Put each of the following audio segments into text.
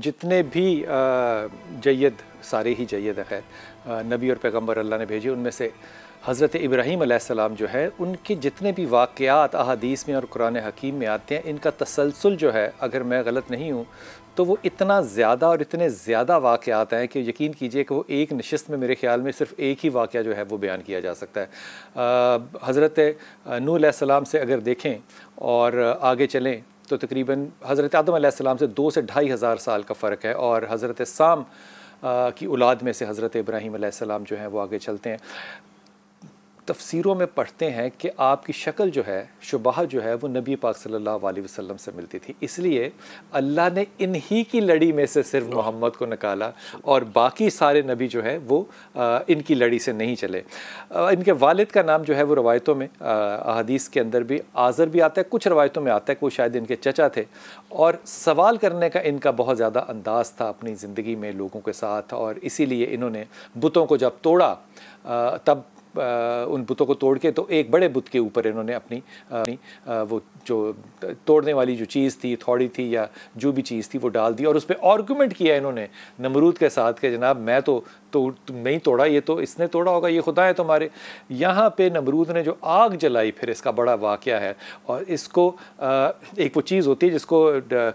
جتنے بھی جید، سارے ہی جید ہیں خیر، نبی اور پیغمبر اللہ نے بھیجے، ان میں سے حضرت ابراہیم علیہ السلام جو ہے، ان کے جتنے بھی واقعات احادیث میں اور قرآن حکیم میں آتے ہیں، ان کا تسلسل جو ہے، اگر میں غلط نہیں ہوں تو وہ اتنا زیادہ اور اتنے زیادہ واقعات ہیں کہ یقین کیجئے کہ وہ ایک نشست میں میرے خیال میں صرف ایک ہی واقعہ جو ہے وہ بیان کیا جا سکتا ہے۔ حضرت نوح علیہ السلام سے اگر دیکھیں اور آگے چلیں تو تقریباً حضرت آدم علیہ السلام سے 2 سے 2.5 ہزار سال کا فرق ہے، اور حضرت سام کی اولاد میں سے حضرت ابراہیم علیہ السلام جو ہیں وہ آگے چلتے ہیں۔ تفسیروں میں پڑھتے ہیں کہ آپ کی شکل جو ہے، شبہ جو ہے، وہ نبی پاک صلی اللہ علیہ وسلم سے ملتی تھی، اس لیے اللہ نے انہی کی لڑی میں سے صرف محمد کو نکالا، اور باقی سارے نبی جو ہے وہ ان کی لڑی سے نہیں چلے۔ ان کے والد کا نام جو ہے وہ روایتوں میں، احادیث کے اندر بھی آذر بھی آتا ہے، کچھ روایتوں میں آتا ہے کہ وہ شاید ان کے چچا تھے، اور سوال کرنے کا ان کا بہت زیادہ انداز تھا اپنی زندگی میں لوگوں کے ساتھ، اور اسی لیے انہوں نے بتوں کو جب توڑا تب ان بتوں کو توڑ کے تو ایک بڑے بت کے اوپر انہوں نے اپنی وہ جو توڑنے والی جو چیز تھی، تھوڑی تھی یا جو بھی چیز تھی، وہ ڈال دی، اور اس پہ آرگومنٹ کیا انہوں نے نمرود کے ساتھ کہ جناب میں تو نہیں توڑا، یہ تو اس نے توڑا ہوگا، یہ خدا ہے تمہارے۔ یہاں پہ نمرود نے جو آگ جلائی، پھر اس کا بڑا واقعہ ہے، اور اس کو ایک وہ چیز ہوتی ہے جس کو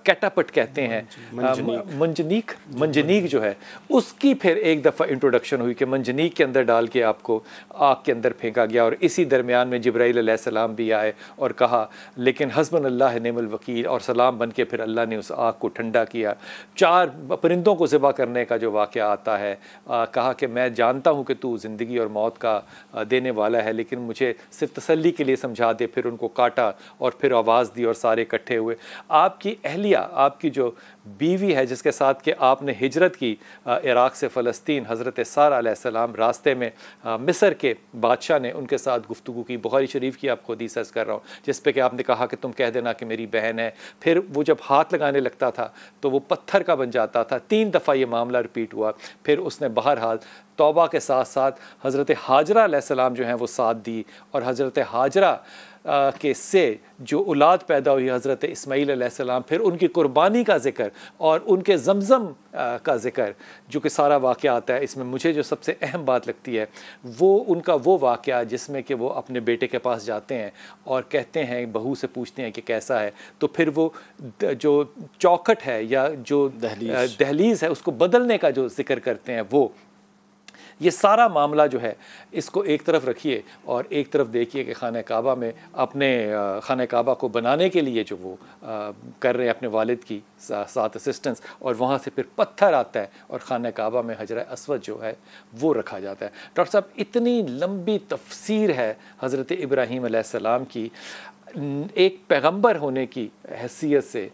کیٹاپٹ کہتے ہیں، منجنیق جو ہے، اس کی پھر ایک دفعہ انٹروڈکشن ہوئی کہ منجنیق کے اندر ڈال کے آپ کو آگ کے اندر پھینکا گیا، اور اسی درمیان میں جبرائیل علیہ السلام بھی آئے اور کہا لیکن حسبنا اللہ نعم الوکیل، اور سلام بن کے پھر اللہ نے اس آگ کو ٹھنڈا کیا۔ 4 پرندوں کو ذبح کرنے کا جو واقعہ آتا ہے، کہا کہ میں جانتا ہوں کہ تو زندگی اور موت کا دینے والا ہے، لیکن مجھے صرف تسلی کے لیے سمجھا دے، پھر ان کو کاٹا اور پھر آواز دی اور سارے اکٹھے ہوئے۔ آپ کی اہلیہ، آپ کی جو بیوی ہے جس کے ساتھ کہ آپ نے ہجرت کی عراق سے فلسطین، حضرت سارہ علیہ السلام، راستے میں مصر کے بادشاہ نے ان کے ساتھ گفتگو کی، بخاری شریف کی آپ کو حدیث عرض کر رہا ہوں، جس پہ کہ آپ نے کہا کہ تم کہہ دینا کہ میری بہن ہے، پھر وہ جب ہاتھ لگانے لگتا تھا تو وہ پتھر کا بن جاتا تھا۔ 3 دفعہ یہ معاملہ رپیٹ ہوا، پھر اس نے بہرحال توبہ کے ساتھ ساتھ حضرت ہاجرہ علیہ السلام جو ہیں وہ ساتھ دی، اور حضرت ہاجرہ کے سے جو اولاد پیدا ہوئی حضرت اسماعیل علیہ السلام، پھر ان کی قربانی کا ذکر اور ان کے زمزم کا ذکر جو کہ سارا واقعہ آتا ہے۔ اس میں مجھے جو سب سے اہم بات لگتی ہے وہ ان کا وہ واقعہ جس میں کہ وہ اپنے بیٹے کے پاس جاتے ہیں اور کہتے ہیں، بہو سے پوچھتے ہیں کہ کیسا ہے، تو پھر وہ جو چوکھٹ ہے یا جو دہلیز ہے اس کو بدلنے کا جو ذکر کرتے ہیں، وہ یہ سارا معاملہ جو ہے اس کو ایک طرف رکھیے اور ایک طرف دیکھیے کہ خانہ کعبہ میں اپنے خانہ کعبہ کو بنانے کے لیے جو وہ کر رہے ہیں اپنے والد کی ساتھ اسسٹنس، اور وہاں سے پھر پتھر آتا ہے اور خانہ کعبہ میں حجرہ اسود جو ہے وہ رکھا جاتا ہے۔ ڈاکٹر صاحب، اتنی لمبی تفسیر ہے حضرت ابراہیم علیہ السلام کی، ایک پیغمبر ہونے کی حیثیت سے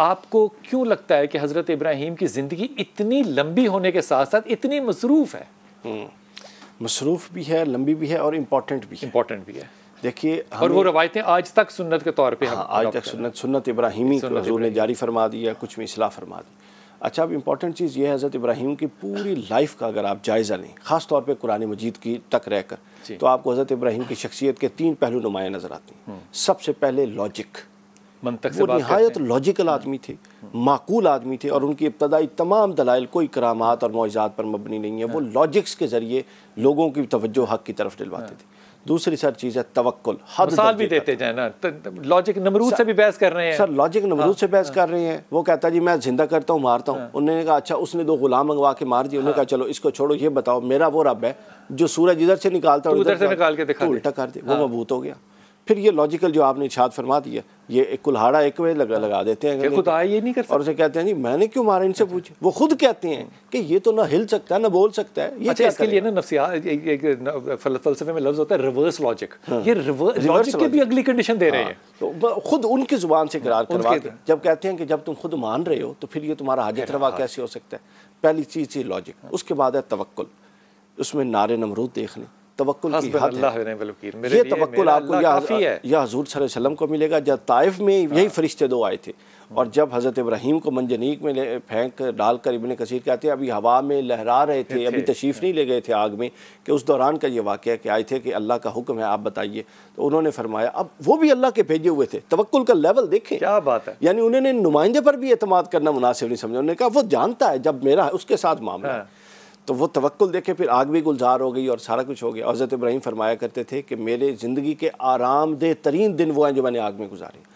آپ کو کیوں لگتا ہے کہ حضرت ابراہیم کی زندگی اتنی لمبی ہونے کے ساتھ ساتھ اتنی مصروف ہے؟ مصروف بھی ہے، لمبی بھی ہے، اور امپورٹنٹ بھی ہے۔ دیکھیے، اور وہ روایتیں آج تک سنت کے طور پہ آج تک سنت ابراہیمی حضور نے جاری فرما دی ہے، کچھ میں اصلاح فرما دی۔ اچھا، اب امپورٹنٹ چیز یہ ہے حضرت ابراہیم کی پوری لائف کا اگر آپ جائزہ لیں، خاص طور پہ قرآن مجید کی تک رہ کر، تو آپ کو حضرت ابراہیم کی شخصیت کے 3 پہلو نمایاں نظر آتے ہیں۔ سب سے پہلے لاجک، وہ نہایت لاجیکل آدمی تھے، معقول آدمی تھے، اور ان کی ابتدائی تمام دلائل کوئی کرامات اور معجزات پر مبنی نہیں ہے، وہ لاجکس کے ذریعے لوگوں کی توجہ حق کی طرف دلواتے تھے۔ دوسری سر چیز ہے توکل، مثال بھی دیتے جائیں نا، لاجک نمرود سے بھی بحث کر رہے ہیں سر، لاجک نمرود سے بحث کر رہے ہیں، وہ کہتا ہے جی میں زندہ کرتا ہوں، مارتا ہوں۔ انہوں نے کہا اچھا، اس نے 2 غلام منگوا کے مار دیے، انہوں نے کہا چلو اس کو چھوڑو، یہ بتاؤ میرا وہ رب ہے جو سورج ادھر سے نکالتا ہے ادھر سے نکال کے دکھا دے، الٹا کر دے، وہ مبہوت ہو گیا۔ پھر یہ لاجیکل جو آپ نے ارشاد فرما دیا، یہ ایک کلہاڑا ایک وے لگا دیتے ہیں، خدا یہ نہیں کر سکتا، اور اسے کہتے ہیں جی میں نے کیوں مارا، ان سے پوچھے۔ وہ خود کہتے ہیں کہ یہ تو نہ ہل سکتا ہے نہ بول سکتا ہے۔ اچھا، اس کے لیے نا نفسیات فلسفے میں لفظ ہوتا ہے ریورس لاجک، یہ لاجک کے بھی اگلی کنڈیشن دے رہے ہیں، تو خود ان کی زبان سے اقرار کروا کے جب کہتے ہیں کہ جب تم خود مان رہے ہو تو پھر یہ تمہارا حاجت روا کیسے ہو سکتا ہے۔ پہلی چیز تھی لاجک، اس کے بعد ہے توکل، اس میں نار نمرود دیکھ لیں، توکل کی حد ہے. یہ توکل آپ کو یا حضور صلی اللہ علیہ وسلم کو ملے گا. جب طائف میں یہی فرشتے دو آئے تھے اور جب حضرت ابراہیم کو منجنیق میں پھینک ڈال کر ابن کثیر کہتے ہیں ابھی ہوا میں لہرا رہے تھے, ابھی تشریف نہیں لے گئے تھے آگ میں, کہ اس دوران کا یہ واقعہ کہ آئے تھے کہ اللہ کا حکم ہے آپ بتائیے. تو انہوں نے فرمایا, اب وہ بھی اللہ کے بھیجے ہوئے تھے, توکل کا لیول دیکھیں کیا بات ہے. یعنی انہوں نے نمائندے پر بھی اعتماد کرنا مناسب نہیں سمجھا. انہوں نے کہا وہ جانتا ہے جب میرا اس کے ساتھ معاملہ ہے. تو وہ توکل دیکھے, پھر آگ بھی گلزار ہو گئی اور سارا کچھ ہو گیا. حضرت ابراہیم فرمایا کرتے تھے کہ میرے زندگی کے آرام دہ ترین دن وہ ہیں جو میں نے آگ میں گزارے.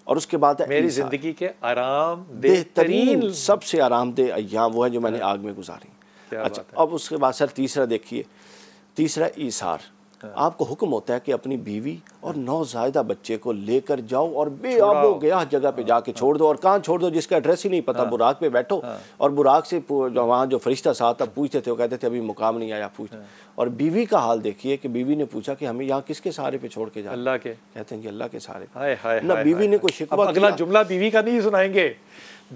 اور اس کے بعد میری زندگی کے آرام دہ ترین سب سے آرام دہ ایام وہ ہیں جو میں نے آگ میں گزاری. اچھا اب اس کے بعد سر تیسرا دیکھیے, تیسرا ایثار. آپ کو حکم ہوتا ہے کہ اپنی بیوی اور نوزائیدہ بچے کو لے کر جاؤ اور بے آب و گیا جگہ پہ جا کے چھوڑ دو. اور کہاں چھوڑ دو جس کا ایڈریس ہی نہیں پتا, براق پہ بیٹھو. اور براق سے وہاں جو فرشتہ ساتھ تھا پوچھتے تھے, وہ کہتے تھے ابھی مقام نہیں آیا, پوچھ. اور بیوی کا حال دیکھیے کہ بیوی نے پوچھا کہ ہمیں یہاں کس کے سہارے پہ چھوڑ کے جا, اللہ کے. کہتے ہیں کہ اللہ کے سہارے. نہ بیوی نے کوئی شکوہ. اگلا جملہ بیوی کا نہیں سنائیں گے.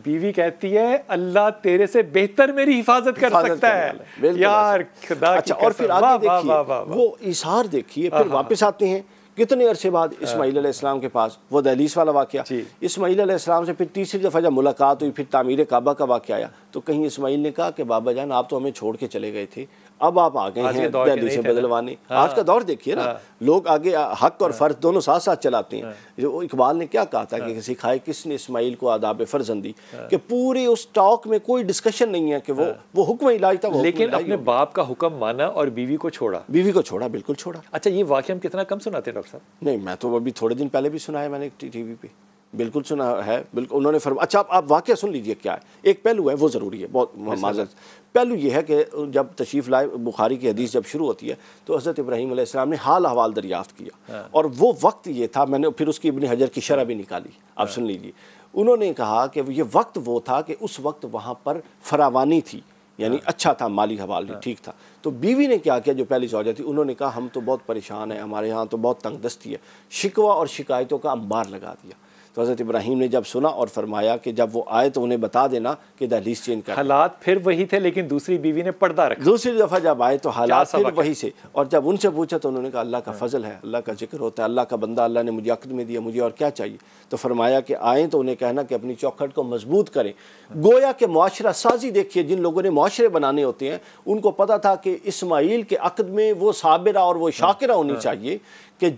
بیوی کہتی ہے اللہ تیرے سے بہتر میری حفاظت کر سکتا ہے. یار خدا کی. اور پھر آگے دیکھیے وہ ایثار دیکھیے. پھر واپس آتے ہیں کتنے عرصے بعد اسماعیل علیہ السلام کے پاس, وہ دہلیز والا واقعہ. اسماعیل علیہ السلام سے پھر تیسری دفعہ جب ملاقات ہوئی, پھر تعمیر کعبہ کا واقعہ آیا, تو کہیں اسماعیل نے کہا کہ بابا جان آپ تو ہمیں چھوڑ کے چلے گئے تھے, اب آپ آ گئے ہیں دہلی سے بدلوانے. آج کا دور دیکھیے نا, لوگ آگے حق اور فرض دونوں ساتھ ساتھ چلاتے ہیں. جو اقبال نے کیا کہا تھا کہ سکھائے کس نے اسماعیل کو آداب فرزندی, کہ پوری اس ٹاک میں کوئی ڈسکشن نہیں ہے کہ وہ حکم الہی تھا. لیکن اپنے باپ کا حکم مانا اور بیوی کو چھوڑا. بیوی کو چھوڑا, بالکل چھوڑا. اچھا یہ واقعہ ہم کتنا کم سناتے ہیں ڈاکٹر صاحب؟ نہیں میں تو ابھی تھوڑے دن پہلے بھی سنایا میں نے ٹی وی پہ, بالکل سنا ہے. بالکل انہوں نے فرمایا. اچھا آپ واقعہ سن لیجئے کیا ہے. ایک پہلو ہے وہ ضروری ہے, بہت معذرت. پہلو یہ ہے کہ جب تشریف لائے, بخاری کی حدیث جب شروع ہوتی ہے تو حضرت ابراہیم علیہ السلام نے حال احوال دریافت کیا, اور وہ وقت یہ تھا, میں نے پھر اس کی ابن حجر کی شرح بھی نکالی, آپ سن لیجئے. انہوں نے کہا کہ یہ وقت وہ تھا کہ اس وقت وہاں پر فراوانی تھی, یعنی اچھا تھا, مالی حوال بھی ٹھیک تھا. تو بیوی نے کیا کیا, جو پہلی زوجہ تھی, انہوں نے کہا ہم تو بہت پریشان ہیں, ہمارے ہاں تو بہت تنگ دستی ہے, شکوہ اور شکایتوں کا انبار لگا دیا. تو حضرت ابراہیم نے جب سنا اور فرمایا کہ جب وہ آئے تو انہیں بتا دینا کہ دہلیز چینج کر. حالات پھر وہی تھے لیکن دوسری بیوی نے پردہ رکھا. دوسری دفعہ جب آئے تو حالات پھر وہی سے, اور جب ان سے پوچھا تو انہوں نے کہا اللہ کا فضل ہے, اللہ کا ذکر ہوتا ہے, اللہ کا بندہ, اللہ نے مجھے عقد میں دیا, مجھے اور کیا چاہیے. تو فرمایا کہ آئیں تو انہیں کہنا کہ اپنی چوکھٹ کو مضبوط کریں. گویا کہ معاشرہ سازی دیکھیے, جن لوگوں نے معاشرے بنانے ہوتے ہیں ان کو پتہ تھا کہ اسماعیل کے عقد میں وہ صابرہ اور وہ شاکرہ ہونی چاہیے کہ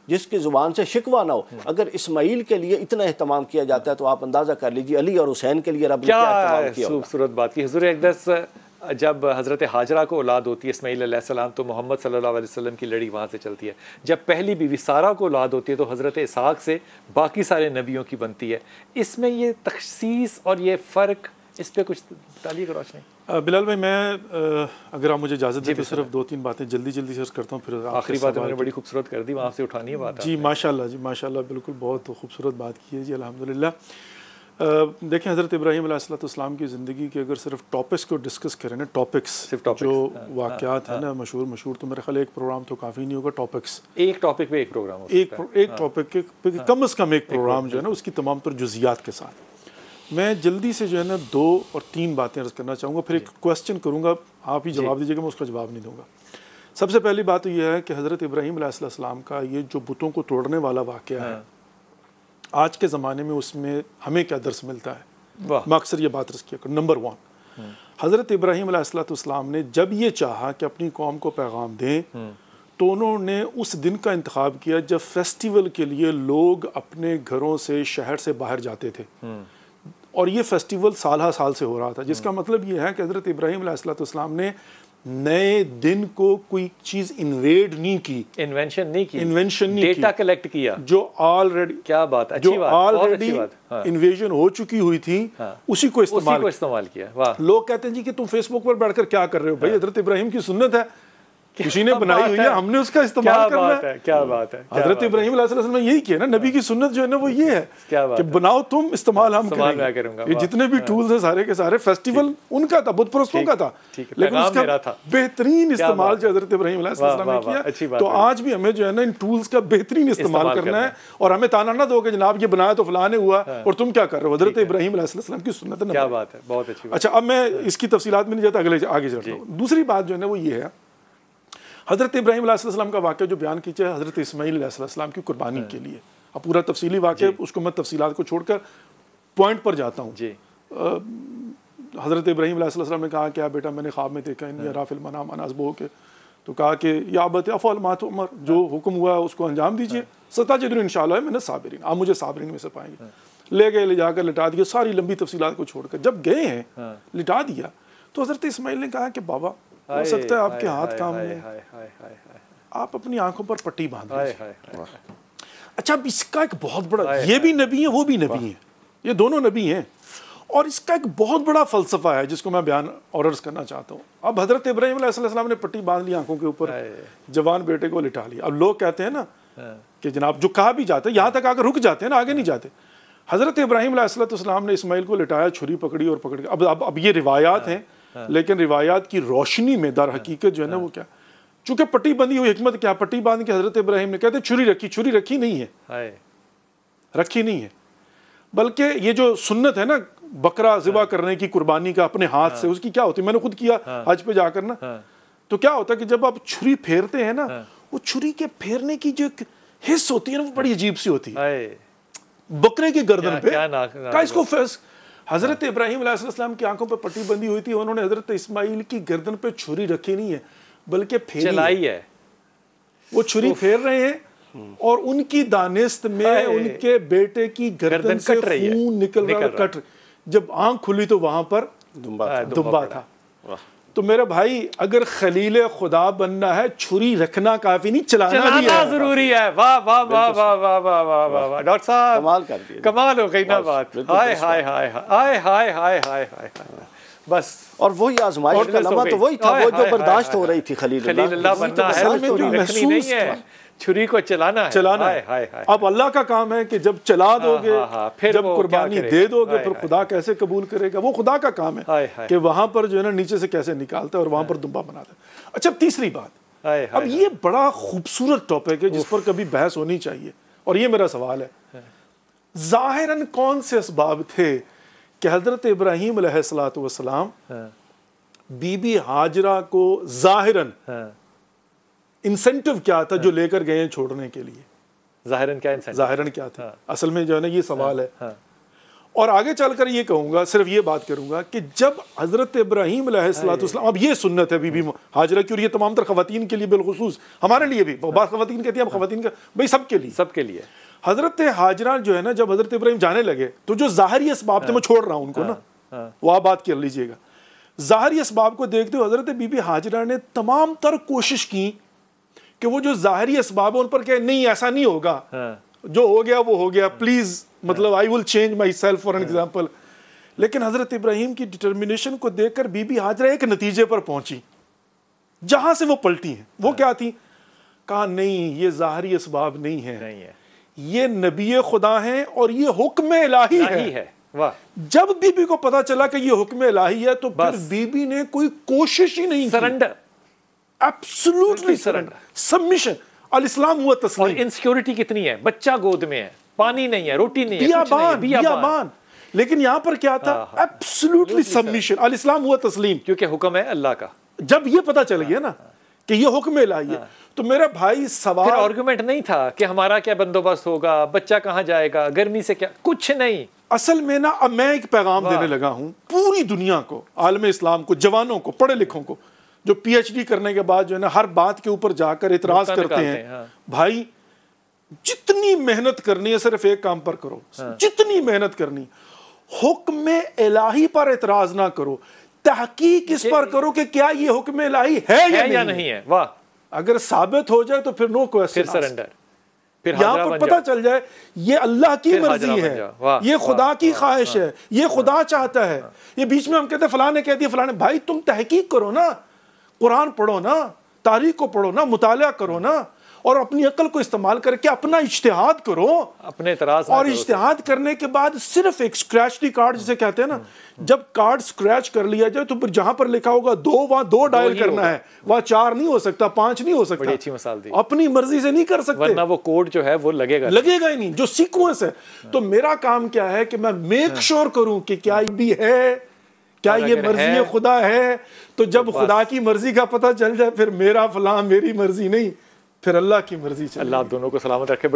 جس کی زبان سے شکوہ نہ ہو. اگر اسماعیل کے لیے اتنا اہتمام کیا جاتا ہے تو آپ اندازہ کر لیجیے علی اور حسین کے لیے رب نے کیا اہتمام کیا. خوبصورت بات کی. حضور اقدس جب حضرت حاجرہ کو اولاد ہوتی ہے اسماعیل علیہ السلام, تو محمد صلی اللہ علیہ وسلم کی لڑی وہاں سے چلتی ہے. جب پہلی بیوی سارہ کو اولاد ہوتی ہے تو حضرت اسحاق سے باقی سارے نبیوں کی بنتی ہے. اس میں یہ تخصیص اور یہ فرق, اس پہ کچھ تعلیق روشنی؟ بلال بھائی میں اگر آپ مجھے اجازت دیں تو صرف 2-3 باتیں جلدی سے عرض کرتا ہوں, پھر آخری بات میں نے بڑی خوبصورت کر دی, وہاں سے اٹھانی ہے بات. جی ماشاءاللہ بالکل بہت خوبصورت بات کی ہے جی, الحمدللہ. دیکھیں حضرت ابراہیم علیہ السلام کی زندگی کے اگر صرف ٹاپکس کو ڈسکس کریں نا, ٹاپکس جو واقعات ہیں نا مشہور, تو میرے خیال ایک پروگرام تو کافی نہیں ہوگا. ٹاپکس ایک ٹاپک پہ ایک پروگرام, ایک ٹاپک کے کم از کم ایک پروگرام جو ہے نا اس کی تمام تر جزیات کے ساتھ. میں جلدی سے جو ہے نا 2 اور 3 باتیں عرض کرنا چاہوں گا, پھر ایک کویسچن کروں گا, آپ ہی جواب دیجیے گا, میں اس کا جواب نہیں دوں گا. سب سے پہلی بات تو یہ ہے کہ حضرت ابراہیم علیہ السلام کا یہ جو بتوں کو توڑنے والا واقعہ ہے آج کے زمانے میں, اس میں ہمیں کیا درس ملتا ہے. میں اکثر یہ بات عرض کیا کروں. نمبر 1, حضرت ابراہیم علیہ السلام نے جب یہ چاہا کہ اپنی قوم کو پیغام دیں تو انہوں نے اس دن کا انتخاب کیا جب فیسٹیول کے لیے لوگ اپنے گھروں سے, شہر سے باہر جاتے تھے, اور یہ فیسٹیول سالہ سال سے ہو رہا تھا, جس کا مطلب یہ ہے کہ حضرت ابراہیم علیہ السلام نے نئے دن کو کوئی چیز انویڈ نہیں کی, انوینشن نہیں کی, ڈیٹا کلیکٹ کیا, جو آلریڈی, کیا بات, جو آلریڈی انویژن ہو چکی ہوئی تھی اسی کو استعمال کیا. لوگ کہتے ہیں جی کہ تم فیس بک پر بیٹھ کر کیا کر رہے ہو. بھائی حضرت ابراہیم کی سنت ہے, کسی نے بنائی ہوئی ہے, ہم نے اس کا استعمال کرنا ہے. کیا بات ہے. حضرت ابراہیم علیہ السلام نے یہی کیا نا, نبی کی سنت جو ہے نا وہ یہ ہے کہ بناؤ تم, استعمال ہم کریں گے. یہ جتنے بھی ٹولز ہیں سارے کے سارے, فیسٹیول ان کا تھا, بت پرستوں کا تھا, لیکن اس کا بہترین استعمال جو حضرت ابراہیم علیہ السلام نے کیا. تو آج بھی ہمیں جو ہے نا ان ٹولز کا بہترین استعمال کرنا ہے, اور ہمیں تانا نہ دو کہ جناب یہ بنایا تو فلاں نے ہوا اور تم کیا کر رہے ہو. حضرت ابراہیم علیہ السلام کی سنت ہے. کیا بات ہے, بہت اچھی. اچھا اب میں اس کی تفصیلات میں نہیں جاتا, آگے چلتا ہوں. دوسری بات جو ہے نا وہ یہ ہے, حضرت ابراہیم علیہ السلام کا واقعہ جو بیان کیجیے حضرت اسماعیل علیہ السلام کی قربانی کے لیے، اب پورا تفصیلی واقعہ اس کو میں تفصیلات کو چھوڑ کر پوائنٹ پر جاتا ہوں. حضرت ابراہیم علیہ السلام نے کہا کہ بیٹا میں نے خواب میں دیکھا انی ارا فی المنام ان اذبحک کے، تو کہا کہ یا ابت افعل ما تؤمر، جو حکم ہوا ہے اس کو انجام دیجیے، ستجدنی انشاءاللہ من الصابرین، آپ مجھے صابرین میں سے پائیں گے. لے گئے، لے جا کر لٹا دیا، ساری لمبی تفصیلات کو چھوڑ کر جب گئے ہیں لٹا دیا تو حضرت اسماعیل نے کہا کہ بابا ہو سکتا ہے آپ کے ہاتھ کام میں، آپ اپنی آنکھوں پر پٹی باندھ لیجیے. اچھا اب اس کا ایک بہت بڑا، یہ بھی نبی ہے وہ بھی نبی ہیں، یہ دونوں نبی ہیں، اور اس کا ایک بہت بڑا فلسفہ ہے جس کو میں بیان اور عرض کرنا چاہتا ہوں. اب حضرت ابراہیم علیہ السلام نے پٹی باندھ لی آنکھوں کے اوپر، جوان بیٹے کو لٹا لیا. اب لوگ کہتے ہیں نا کہ جناب جو کہا بھی جاتا ہے یہاں تک آ کر رک جاتے ہیں نا، آگے نہیں جاتے. حضرت ابراہیم علیہ السلام نے اسماعیل کو لٹایا، چھری پکڑی اور پکڑ کے اب یہ روایات ہیں، لیکن روایات کی روشنی میں در حقیقت جو ہے نا وہ کیا، چونکہ پٹی بندی ہوئی، حکمت کیا، پٹی باندھ کے حضرت ابراہیم نے کہتے چھری رکھی نہیں ہے، رکھی نہیں ہے، بلکہ یہ جو سنت ہے نا بکرا ذبح کرنے کی، قربانی کا اپنے ہاتھ سے، اس کی کیا ہوتی ہے، میں نے خود کیا حج پہ جا کر نا، تو کیا ہوتا ہے کہ جب آپ چھری پھیرتے ہیں نا، وہ چھری کے پھیرنے کی جو حص ہوتی ہے نا وہ بڑی عجیب سی ہوتی ہے بکرے کی گردن پہ. اس کو حضرت ابراہیم علیہ السلام کی آنکھوں پہ پٹی بندی ہوئی تھی، انہوں نے حضرت اسماعیل کی گردن پہ چھری رکھی نہیں ہے بلکہ پھیری ہے. وہ چھری پھیر رہے ہیں اور ان کی دانست میں ان کے بیٹے کی گردن سے خون نکل رہا ہے، کٹ. جب آنکھ کھلی تو وہاں پر دمبا تھا. تو میرا بھائی اگر خلیل خدا بننا ہے چھری رکھنا کافی نہیں، چلانا بھی ضروری ہے. واہ واہ واہ واہ واہ واہ واہ واہ واہ ڈاکٹر صاحب کمال کر دیا، کمال ہو گئی نا بات. ہائے ہائے ہائے ہائے ہائے ہائے ہائے ہائے بس. اور وہی آزمائش کا لمحہ تو وہی تھا وہ جو برداشت ہو رہی تھی. خلیل اللہ بننا ہے، چھری رکھنی نہیں ہے، چھری کو چلانا ہے. اب اللہ کا کام ہے کہ جب چلا دو گے، جب قربانی دے دو گے، پھر خدا کیسے قبول کرے گا، وہ خدا کا کام ہے کہ وہاں پر جو ہے نا نیچے سے کیسے نکالتا ہے اور وہاں پر دمبا بناتا ہے. اچھا تیسری بات، اب یہ بڑا خوبصورت ٹاپک ہے جس پر کبھی بحث ہونی چاہیے، اور یہ میرا سوال ہے، ظاہراً کون سے اسباب تھے کہ حضرت ابراہیم علیہ السلام بی بی ہاجرہ کو ظاہراً انسینٹیو کیا تھا جو لے کر گئے ہیں چھوڑنے کے لیے؟ ظاہراً کیا تھا؟ اصل میں جو ہے نا یہ سوال ہے. اور آگے چل کر یہ کہوں گا، صرف یہ بات کروں گا کہ جب حضرت ابراہیم علیہ السلام، اب یہ سنت ہے بی بی ہاجرہ کی، اور یہ تمام تر خواتین کے لیے بالخصوص، ہمارے لیے بھی، بعض خواتین کہتی ہیں اب خواتین کا بھائی سب کے لیے حضرت ہاجرہ جو ہے نا جب حضرت ابراہیم جانے لگے تو جو ظاہری اسباب تھے، میں چھوڑ رہا ہوں ان کو نا، وہ آپ بات کر لیجئے گا، ظاہری اسباب کو دیکھتے ہوئے حضرت بی بی ہاجرہ نے تمام تر کوشش کی کہ وہ جو ظاہری اسباب ہیں ان پر کہ نہیں ایسا نہیں ہوگا، جو ہو گیا وہ ہو گیا، پلیز مطلب I will change myself for an example. لیکن حضرت ابراہیم کی ڈٹرمنیشن کو دیکھ کر بی بی ہاجرہ ایک نتیجے پر پہنچی جہاں سے وہ پلٹی ہیں. وہ کیا تھی؟ کہا نہیں یہ ظاہری اسباب نہیں ہیں، یہ نبی خدا ہیں اور یہ حکم الہی ہے. جب بی بی کو پتا چلا کہ یہ حکم الہی ہے تو پھر بی بی نے کوئی کوشش ہی نہیں کی. Surrender, absolutely surrender, submission. الاسلام ہوا تسلیم. اور انسیکیورٹی کتنی ہے، بچہ گود میں ہے، پانی نہیں ہے، روٹی نہیں ہے، بیابان. لیکن یہاں پر کیا تھا؟ Absolutely submission. الاسلام ہوا تسلیم، کیونکہ حکم ہے اللہ کا. جب یہ پتا چل گیا نا کہ یہ حکم الہی ہے تو میرا بھائی سوال، پھر آرگومنٹ نہیں تھا کہ ہمارا کیا بندوبست ہوگا، بچہ کہاں جائے گا، گرمی سے کیا، کچھ نہیں. اصل میں نا اب میں ایک پیغام دینے لگا ہوں پوری دنیا کو، عالم اسلام کو، جوانوں کو، پڑھے لکھوں کو، جو پی ایچ ڈی کرنے کے بعد جو ہے نا ہر بات کے اوپر جا کر اعتراض کرتے ہیں. بھائی جتنی محنت کرنی ہے صرف ایک کام پر کرو، جتنی محنت کرنی، حکم الہی پر اعتراض نہ کرو، تحقیق اس پر کرو کہ کیا یہ حکم الہی ہے یا نہیں ہے. واہ، اگر ثابت ہو جائے تو پھر نو کوسچن، پھر سرنڈر. یہاں پر پتہ چل جائے یہ اللہ کی مرضی ہے، یہ خدا کی خواہش ہے، یہ خدا چاہتا ہے. یہ بیچ میں ہم کہتے ہیں فلاں نے کہہ دیا، فلاں نے، بھائی تم تحقیق کرو نا، قرآن پڑھو نا، تاریخ کو پڑھو نا، مطالعہ کرو نا، اور اپنی عقل کو استعمال کر کے اپنا اجتہاد کرو. اپنے اعتراض اور اجتہاد کرنے کے بعد صرف ایک اسکریچ دی کارڈ جسے کہتے ہیں نا، جب کارڈ اسکریچ کر لیا جائے تو پھر جہاں پر لکھا ہوگا 2 وہاں 2 ڈائل کرنا ہے، وہاں 4 نہیں ہو سکتا، 5 نہیں ہو سکتا. بڑی اچھی مثال دی. اپنی مرضی سے نہیں کر سکتے ورنہ وہ کوڈ جو ہے وہ لگے گا ہی نہیں، جو سیکوینس ہے. تو میرا کام کیا ہے کہ میں میک شور کروں کہ کیا بھی ہے، کیا یہ مرضی خدا ہے؟ تو جب خدا کی مرضی کا پتہ چل جائے پھر میرا فلاں میری مرضی نہیں، پھر اللہ کی مرضی چل. اللہ آپ دونوں کو سلامت رکھے.